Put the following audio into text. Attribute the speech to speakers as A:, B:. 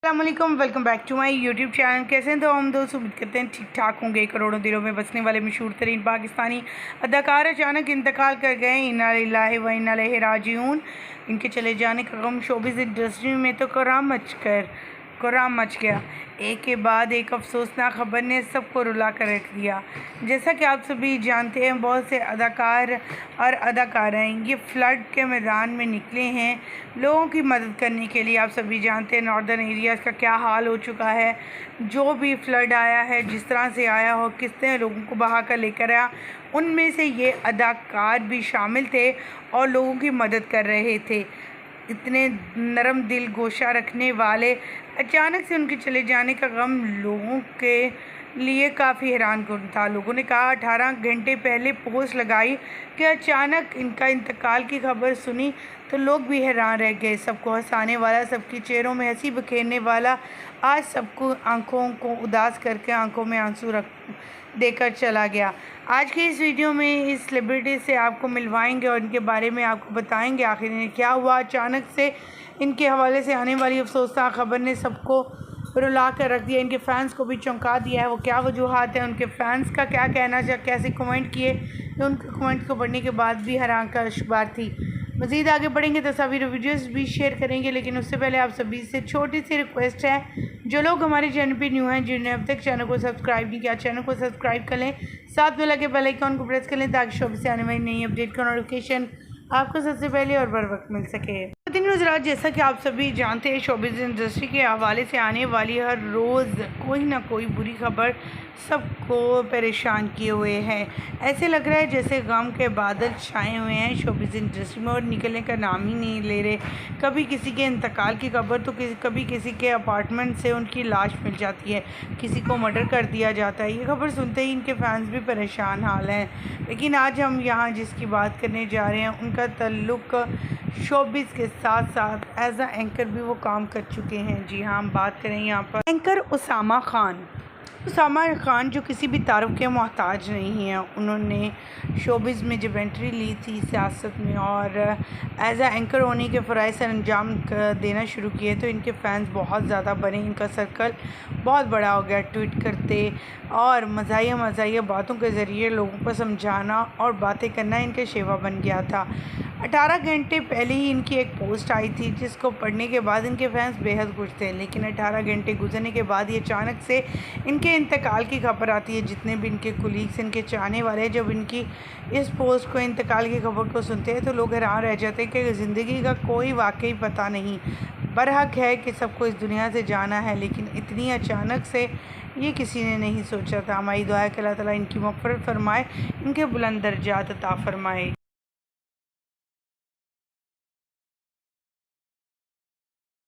A: अस्सलामुअलैकुम, welcome back to my YouTube channel. कैसे हैं तो हम दोस्त उम्मीद करते हैं ठीक ठाक होंगे। करोड़ों दिलों में बसने वाले मशहूर तरीन पाकिस्तानी अदाकार अचानक इंतकाल कर गए। इन्ना लिल्लाहि व इन्ना इलैहि राजिऊन। इनके चले जाने का गम शोबिज़ इंडस्ट्री में तो कोहराम मच गया। एक के बाद एक अफसोसनाक खबर ने सबको रुला कर रख दिया। जैसा कि आप सभी जानते हैं, बहुत से अदाकार और अदाकाराएँ ये फ़्लड के मैदान में निकले हैं लोगों की मदद करने के लिए। आप सभी जानते हैं नॉर्दर्न एरियाज़ का क्या हाल हो चुका है। जो भी फ़्लड आया है, जिस तरह से आया हो, किस तरह लोगों को बहा कर लेकर आया, उनमें से ये अदाकार भी शामिल थे और लोगों की मदद कर रहे थे। इतने नरम दिल गोशा रखने वाले अचानक से उनके चले जाने का गम लोगों के लिए काफ़ी हैरानकुन था। लोगों ने कहा 18 घंटे पहले पोस्ट लगाई कि अचानक इनका इंतकाल की खबर सुनी तो लोग भी हैरान रह गए। सबको हंसाने वाला, सबके चेहरों में हंसी बिखेरने वाला आज सबको आंखों को उदास करके आंखों में आंसू रख देकर चला गया। आज की इस वीडियो में इस सेलिब्रिटी से आपको मिलवाएंगे और इनके बारे में आपको बताएंगे आखिर इन्हें क्या हुआ। अचानक से इनके हवाले से आने वाली अफसोसनाक खबर ने सबको रुला कर रख दिया, इनके फैंस को भी चौंका दिया है। वो क्या वजूहात है, उनके फैंस का क्या कहना चाहिए, कैसे कमेंट किए, तो उनके कमेंट को पढ़ने के बाद भी हैरान का शुमार थी। मज़ीद आगे बढ़ेंगे तो सभी वीडियोस भी शेयर करेंगे, लेकिन उससे पहले आप सभी से छोटी सी रिक्वेस्ट है, जो लोग हमारे चैनल पे न्यू हैं, जिन्होंने अब तक चैनल को सब्सक्राइब नहीं किया, चैनल को सब्सक्राइब कर लें, साथ में लगे बेल आइकन को प्रेस कर लें ताकि शोबीज़ से आने वाली नई अपडेट का नोटिफिकेशन आपको सबसे पहले और बर वक्त मिल सके। हज़रात, जैसा कि आप सभी जानते हैं, शोबिज़ इंडस्ट्री के हवाले से आने वाली हर रोज़ कोई ना कोई बुरी खबर सबको परेशान किए हुए हैं। ऐसे लग रहा है जैसे गम के बादल छाए हुए हैं शोबिज़ इंडस्ट्री में और निकलने का नाम ही नहीं ले रहे। कभी किसी के इंतकाल की खबर तो कभी किसी के अपार्टमेंट से उनकी लाश मिल जाती है, किसी को मर्डर कर दिया जाता है। ये खबर सुनते ही इनके फैंस भी परेशान हाल हैं। लेकिन आज हम यहाँ जिसकी बात करने जा रहे हैं, उनका ताल्लुक़ शोबिज़ के साथ साथ एज अ एंकर भी वो काम कर चुके हैं। जी हाँ, हम बात करें यहाँ पर एंकर उसामा खान जो किसी भी तारुफ के मोहताज नहीं हैं। उन्होंने शोबिज़ में जब एंट्री ली थी सियासत में और एज अ एंकर होने के फ़राइज़ सर अंजाम देना शुरू किए तो इनके फैंस बहुत ज़्यादा बने। इनका सर्कल बहुत बड़ा हो गया। ट्वीट करते और मज़ाहिया बातों के ज़रिए लोगों को समझाना और बातें करना इनका शेवा बन गया था। 18 घंटे पहले ही इनकी एक पोस्ट आई थी जिसको पढ़ने के बाद इनके फैंस बेहद खुश थे। लेकिन 18 घंटे गुजरने के बाद ये अचानक से इनके इंतकाल की खबर आती है। जितने भी इनके कुलीग्स, इनके चाहने वाले जब इनकी इस पोस्ट को, इंतकाल की खबर को सुनते हैं तो लोग हैरान रह जाते हैं कि ज़िंदगी का कोई वाकई पता नहीं। बरहक है कि सबको इस दुनिया से जाना है, लेकिन इतनी अचानक से ये किसी ने नहीं सोचा था। हमारी दुआ है कि अल्लाह ताला इनकी मग़फ़िरत फ़रमाए, इनके बुलंद दर्जात अता फ़रमाए।